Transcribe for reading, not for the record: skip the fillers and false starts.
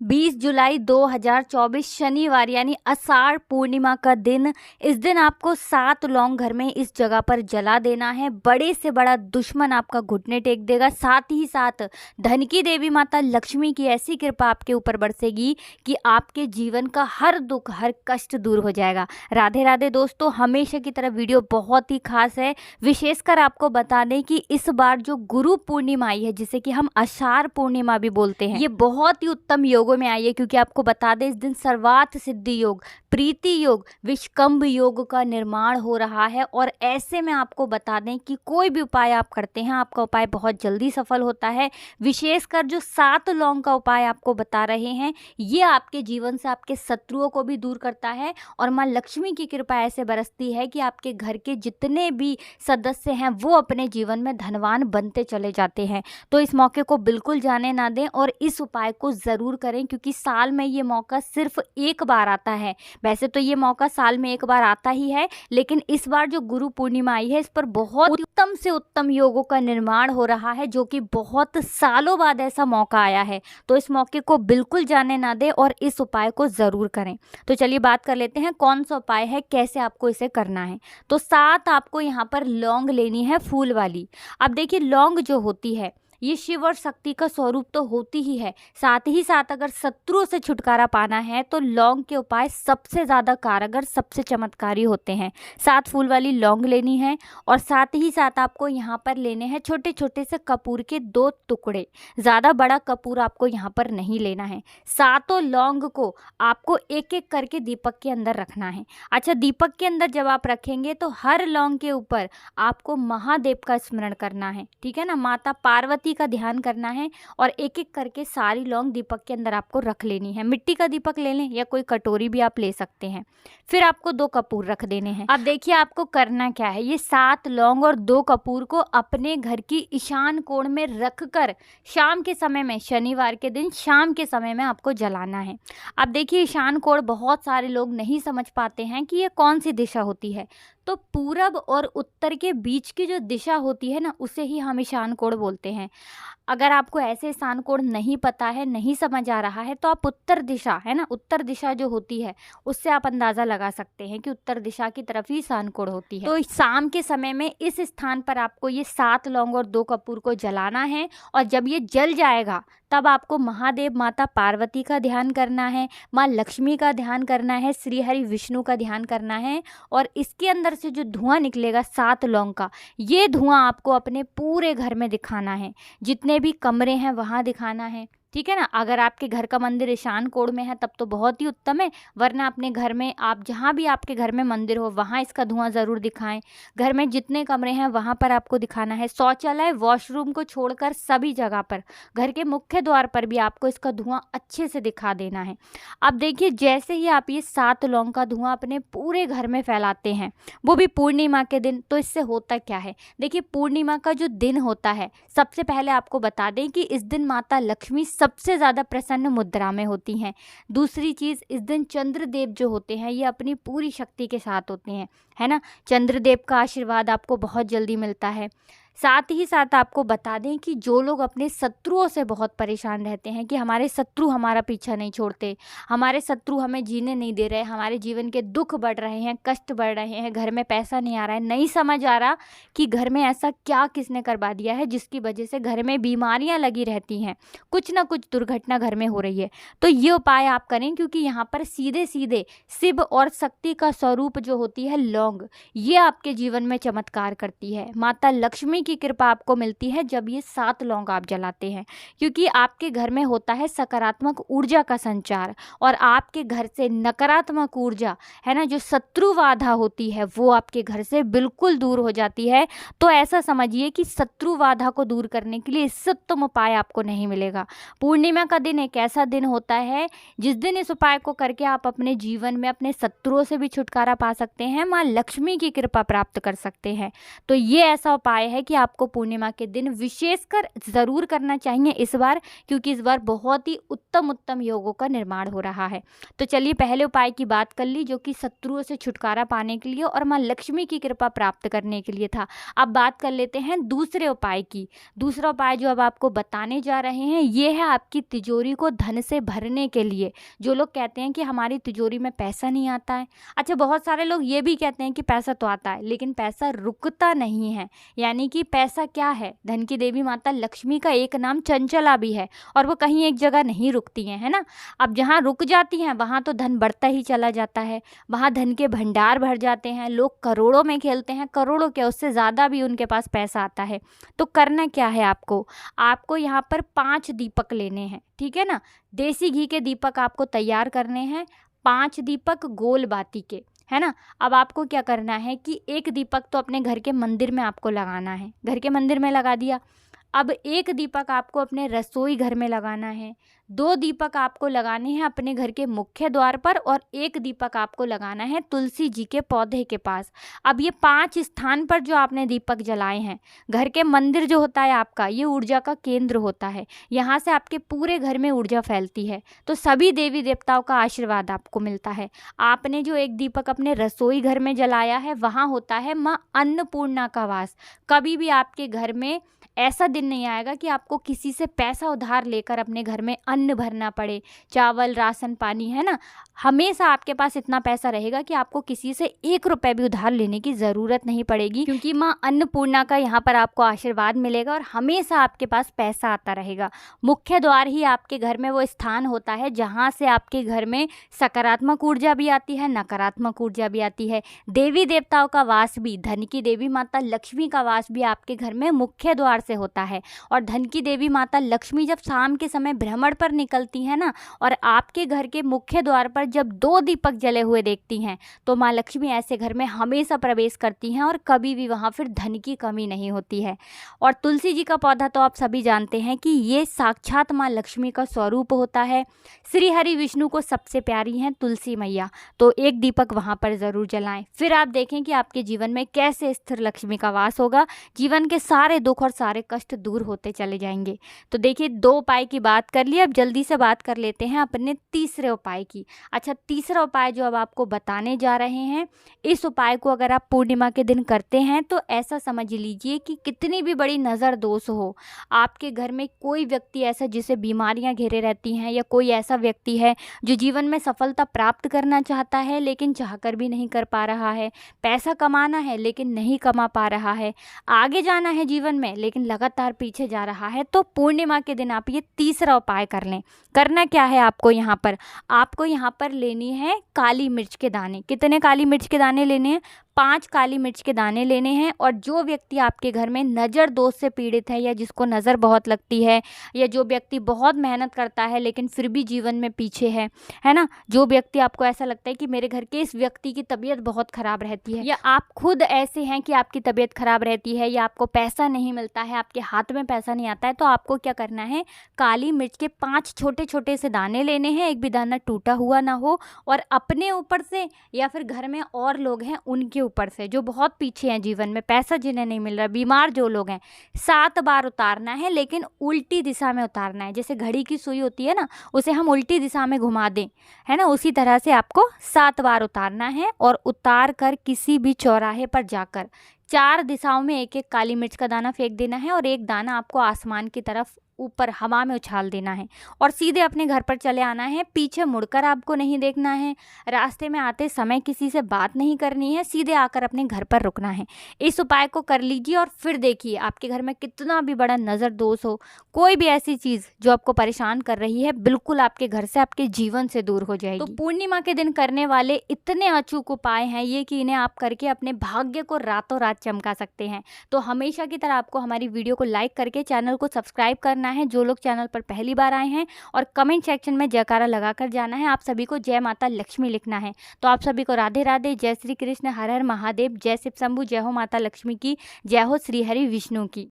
20 जुलाई 2024 शनिवार यानी आषाढ़ पूर्णिमा का दिन। इस दिन आपको 7 लौंग घर में इस जगह पर जला देना है। बड़े से बड़ा दुश्मन आपका घुटने टेक देगा। साथ ही साथ धन की देवी माता लक्ष्मी की ऐसी कृपा आपके ऊपर बरसेगी कि आपके जीवन का हर दुख हर कष्ट दूर हो जाएगा। राधे राधे दोस्तों, हमेशा की तरह वीडियो बहुत ही खास है। विशेषकर आपको बता दें कि इस बार जो गुरु पूर्णिमा आई है, जिसे कि हम आषाढ़ पूर्णिमा भी बोलते हैं, ये बहुत ही उत्तम योगों में आई है। क्योंकि आपको बता दें इस दिन सर्वार्थ सिद्धि योग, प्रीति योग, विष्कंभ योग का निर्माण हो रहा है। और ऐसे में आपको बता दें कि कोई भी उपाय आप करते हैं, आपका उपाय बहुत जल्दी सफल होता है। विशेषकर जो 7 लौंग का उपाय आपको बता रहे हैं, ये आपके जीवन से आपके शत्रुओं को भी दूर करता है। और माँ लक्ष्मी की कृपा ऐसे बरसती है कि आपके घर के जितने भी सदस्य हैं वो अपने जीवन में धनवान बनते चले जाते हैं। तो इस मौके को बिल्कुल जाने ना दें और इस उपाय को ज़रूर करें, क्योंकि साल में ये मौका सिर्फ एक बार आता है। वैसे तो ये मौका साल में एक बार आता ही है, लेकिन इस बार जो गुरु पूर्णिमा आई है, इस पर बहुत उत्तम से उत्तम योगों का निर्माण हो रहा है, जो कि बहुत सालों बाद ऐसा मौका आया है। तो इस मौके को बिल्कुल जाने ना दें और इस उपाय को ज़रूर करें। तो चलिए बात कर लेते हैं कौन सा उपाय है, कैसे आपको इसे करना है। तो 7 आपको यहाँ पर लौंग लेनी है, फूल वाली। अब देखिए, लौंग जो होती है ये शिव और शक्ति का स्वरूप तो होती ही है, साथ ही साथ अगर शत्रुओं से छुटकारा पाना है तो लौंग के उपाय सबसे ज़्यादा कारगर, सबसे चमत्कारी होते हैं। 7 फूल वाली लौंग लेनी है और साथ ही साथ आपको यहाँ पर लेने हैं छोटे छोटे से कपूर के 2 टुकड़े। ज़्यादा बड़ा कपूर आपको यहाँ पर नहीं लेना है। 7 लौंग को आपको एक एक करके दीपक के अंदर रखना है। अच्छा, दीपक के अंदर जब आप रखेंगे तो हर लौंग के ऊपर आपको महादेव का स्मरण करना है, ठीक है ना। माता पार्वती का ध्यान करना है और एक एक करके सारी लौंग दीपक के अंदर आपको रख लेनी है। मिट्टी का दीपक ले लें या कोई कटोरी भी आप ले सकते हैं। फिर आपको 2 कपूर रख देने हैं। अब देखिए आपको करना क्या है। ये 7 लौंग और 2 कपूर को अपने घर की ईशान कोण में रखकर शाम के समय में, शनिवार के दिन शाम के समय में आपको जलाना है। अब देखिए, ईशान कोण बहुत सारे लोग नहीं समझ पाते हैं कि ये कौन सी दिशा होती है। तो पूरब और उत्तर के बीच की जो दिशा होती है ना, उसे ही हम ईशान कोण बोलते हैं। अगर आपको ऐसे ईशान कोण नहीं पता है, नहीं समझ आ रहा है, तो आप उत्तर दिशा, है ना, उत्तर दिशा जो होती है उससे आप अंदाज़ा लगा सकते हैं कि उत्तर दिशा की तरफ ही ईशान कोण होती है। तो शाम के समय में इस स्थान पर आपको ये 7 लौंग और 2 कपूर को जलाना है। और जब ये जल जाएगा तब आपको महादेव माता पार्वती का ध्यान करना है, माँ लक्ष्मी का ध्यान करना है, श्री हरि विष्णु का ध्यान करना है। और इसके अंदर से जो धुआं निकलेगा 7 लौंग का, ये धुआं आपको अपने पूरे घर में दिखाना है। जितने भी कमरे हैं वहाँ दिखाना है, ठीक है ना। अगर आपके घर का मंदिर ईशान कोण में है तब तो बहुत ही उत्तम है, वरना अपने घर में आप जहाँ भी आपके घर में मंदिर हो वहाँ इसका धुआं ज़रूर दिखाएं। घर में जितने कमरे हैं वहाँ पर आपको दिखाना है। शौचालय, वॉशरूम को छोड़कर सभी जगह पर, घर के मुख्य द्वार पर भी आपको इसका धुआं अच्छे से दिखा देना है। अब देखिए, जैसे ही आप ये 7 लौंग का धुआं अपने पूरे घर में फैलाते हैं, वो भी पूर्णिमा के दिन, तो इससे होता क्या है। देखिए, पूर्णिमा का जो दिन होता है, सबसे पहले आपको बता दें कि इस दिन माता लक्ष्मी सबसे ज़्यादा प्रसन्न मुद्रा में होती हैं। दूसरी चीज़, इस दिन चंद्रदेव जो होते हैं ये अपनी पूरी शक्ति के साथ होते हैं, है ना। चंद्रदेव का आशीर्वाद आपको बहुत जल्दी मिलता है। साथ ही साथ आपको बता दें कि जो लोग अपने शत्रुओं से बहुत परेशान रहते हैं कि हमारे शत्रु हमारा पीछा नहीं छोड़ते, हमारे शत्रु हमें जीने नहीं दे रहे, हमारे जीवन के दुख बढ़ रहे हैं, कष्ट बढ़ रहे हैं, घर में पैसा नहीं आ रहा है, नहीं समझ आ रहा कि घर में ऐसा क्या किसने करवा दिया है जिसकी वजह से घर में बीमारियां लगी रहती हैं, कुछ ना कुछ दुर्घटना घर में हो रही है, तो ये उपाय आप करें। क्योंकि यहाँ पर सीधे सीधे शिव और शक्ति का स्वरूप जो होती है लौंग, ये आपके जीवन में चमत्कार करती है। माता लक्ष्मी की कृपा आपको मिलती है जब ये 7 लौंग आप जलाते हैं, क्योंकि आपके घर में होता है सकारात्मक ऊर्जा का संचार और आपके घर से नकारात्मक ऊर्जा, है ना, जो शत्रु बाधा होती है वो आपके घर से बिल्कुल दूर हो जाती है। तो ऐसा समझिए कि शत्रु बाधा को दूर करने के लिए इससे उत्तम उपाय आपको नहीं मिलेगा। पूर्णिमा का दिन एक ऐसा दिन होता है जिस दिन इस उपाय को करके आप अपने जीवन में अपने शत्रुओं से भी छुटकारा पा सकते हैं, माँ लक्ष्मी की कृपा प्राप्त कर सकते हैं। तो ये ऐसा उपाय है कि आपको पूर्णिमा के दिन विशेषकर ज़रूर करना चाहिए इस बार, क्योंकि इस बार बहुत ही उत्तम योगों का निर्माण हो रहा है। तो चलिए पहले उपाय की बात कर ली, जो कि शत्रुओं से छुटकारा पाने के लिए और माँ लक्ष्मी की कृपा प्राप्त करने के लिए था। अब बात कर लेते हैं दूसरे उपाय की। दूसरा उपाय जो अब आपको बताने जा रहे हैं ये है आपकी तिजोरी को धन से भरने के लिए। जो लोग कहते हैं कि हमारी तिजोरी में पैसा नहीं आता है, अच्छा बहुत सारे लोग ये भी कहते हैं कि पैसा तो आता है लेकिन पैसा रुकता नहीं है। यानी कि पैसा क्या है, धन की देवी माता लक्ष्मी का एक नाम चंचला भी है, और वो कहीं एक जगह नहीं रुकती हैं, है ना। अब जहाँ रुक जाती हैं वहाँ तो धन बढ़ता ही चला जाता है, वहाँ धन के भंडार भर जाते हैं, लोग करोड़ों में खेलते हैं, करोड़ों क्या उससे ज़्यादा भी उनके पास पैसा आता है। तो करना क्या है आपको यहाँ पर 5 दीपक लेने हैं, ठीक है ना। देसी घी के दीपक आपको तैयार करने हैं, 5 दीपक गोल बाती के, है ना। अब आपको क्या करना है कि एक दीपक तो अपने घर के मंदिर में आपको लगाना है, घर के मंदिर में लगा दिया। अब एक दीपक आपको अपने रसोई घर में लगाना है, 2 दीपक आपको लगाने हैं अपने घर के मुख्य द्वार पर, और एक दीपक आपको लगाना है तुलसी जी के पौधे के पास। अब ये 5 स्थान पर जो आपने दीपक जलाए हैं, घर के मंदिर जो होता है आपका, ये ऊर्जा का केंद्र होता है, यहाँ से आपके पूरे घर में ऊर्जा फैलती है, तो सभी देवी देवताओं का आशीर्वाद आपको मिलता है। आपने जो एक दीपक अपने रसोई घर में जलाया है, वहाँ होता है माँ अन्नपूर्णा का वास। कभी भी आपके घर में ऐसा दिन नहीं आएगा कि आपको किसी से पैसा उधार लेकर अपने घर में अन्न भरना पड़े, चावल राशन पानी, है ना। हमेशा आपके पास इतना पैसा रहेगा कि आपको किसी से 1 रुपए भी उधार लेने की ज़रूरत नहीं पड़ेगी, क्योंकि माँ अन्नपूर्णा का यहाँ पर आपको आशीर्वाद मिलेगा और हमेशा आपके पास पैसा आता रहेगा। मुख्य द्वार ही आपके घर में वो स्थान होता है जहाँ से आपके घर में सकारात्मक ऊर्जा भी आती है, नकारात्मक ऊर्जा भी आती है। देवी देवताओं का वास भी, धन की देवी माता लक्ष्मी का वास भी आपके घर में मुख्य द्वार से होता है। और धन की देवी माता लक्ष्मी जब शाम के समय भ्रमण पर निकलती है ना, और आपके घर के मुख्य द्वार पर जब 2 दीपक जले हुए देखती हैं, तो माँ लक्ष्मी ऐसे घर में हमेशा प्रवेश करती हैं और कभी भी वहाँ फिर धन की कमी नहीं होती है। और तुलसी जी का पौधा तो आप सभी जानते हैं कि ये साक्षात माँ लक्ष्मी का स्वरूप होता है। श्री हरि विष्णु को सबसे प्यारी हैं तुलसी मैया, तो एक दीपक वहाँ पर ज़रूर जलाएं। फिर आप देखें कि आपके जीवन में कैसे स्थिर लक्ष्मी का वास होगा, जीवन के सारे दुख और सारे कष्ट दूर होते चले जाएंगे। तो देखिए 2 उपाय की बात कर ली, अब जल्दी से बात कर लेते हैं अपने तीसरे उपाय की। अच्छा, तीसरा उपाय जो अब आपको बताने जा रहे हैं, इस उपाय को अगर आप पूर्णिमा के दिन करते हैं तो ऐसा समझ लीजिए कि कितनी भी बड़ी नज़र दोष हो, आपके घर में कोई व्यक्ति ऐसा जिसे बीमारियां घेरे रहती हैं, या कोई ऐसा व्यक्ति है जो जीवन में सफलता प्राप्त करना चाहता है लेकिन चाहकर भी नहीं कर पा रहा है, पैसा कमाना है लेकिन नहीं कमा पा रहा है, आगे जाना है जीवन में लेकिन लगातार पीछे जा रहा है, तो पूर्णिमा के दिन आप ये तीसरा उपाय कर लें। करना क्या है आपको यहाँ पर लेनी है काली मिर्च के दाने। कितने काली मिर्च के दाने लेने हैं? 5 काली मिर्च के दाने लेने हैं। और जो व्यक्ति आपके घर में नज़र दोष से पीड़ित है, या जिसको नज़र बहुत लगती है, या जो व्यक्ति बहुत मेहनत करता है लेकिन फिर भी जीवन में पीछे है ना, जो व्यक्ति आपको ऐसा लगता है कि मेरे घर के इस व्यक्ति की तबीयत बहुत ख़राब रहती है, या आप खुद ऐसे हैं कि आपकी तबीयत ख़राब रहती है, या आपको पैसा नहीं मिलता है, आपके हाथ में पैसा नहीं आता है, तो आपको क्या करना है, काली मिर्च के 5 छोटे छोटे से दाने लेने हैं, एक भी दाना टूटा हुआ ना हो, और अपने ऊपर से या फिर घर में और लोग हैं उनके ऊपर से, जो बहुत पीछे हैं जीवन में, पैसा जिन्हें नहीं मिल रहा, बीमार जो लोग हैं, 7 बार उतारना है, लेकिन उल्टी दिशा में उतारना है। जैसे घड़ी की सुई होती है ना, उसे हम उल्टी दिशा में घुमा दें, है ना, उसी तरह से आपको 7 बार उतारना है। और उतार कर किसी भी चौराहे पर जाकर 4 दिशाओं में एक एक काली मिर्च का दाना फेंक देना है, और एक दाना आपको आसमान की तरफ ऊपर हवा में उछाल देना है, और सीधे अपने घर पर चले आना है। पीछे मुड़कर आपको नहीं देखना है, रास्ते में आते समय किसी से बात नहीं करनी है, सीधे आकर अपने घर पर रुकना है। इस उपाय को कर लीजिए और फिर देखिए आपके घर में कितना भी बड़ा नज़र दोष हो, कोई भी ऐसी चीज़ जो आपको परेशान कर रही है, बिल्कुल आपके घर से, आपके जीवन से दूर हो जाएगी। तो पूर्णिमा के दिन करने वाले इतने अचूक उपाय हैं ये कि इन्हें आप करके अपने भाग्य को रातों रात चमका सकते हैं। तो हमेशा की तरह आपको हमारी वीडियो को लाइक करके चैनल को सब्सक्राइब करना है, जो लोग चैनल पर पहली बार आए हैं, और कमेंट सेक्शन में जयकारा लगाकर जाना है। आप सभी को जय माता लक्ष्मी लिखना है। तो आप सभी को राधे राधे, जय श्री कृष्ण, हर हर महादेव, जय शिव शंभू, जय हो माता लक्ष्मी की, जय हो श्री हरि विष्णु की।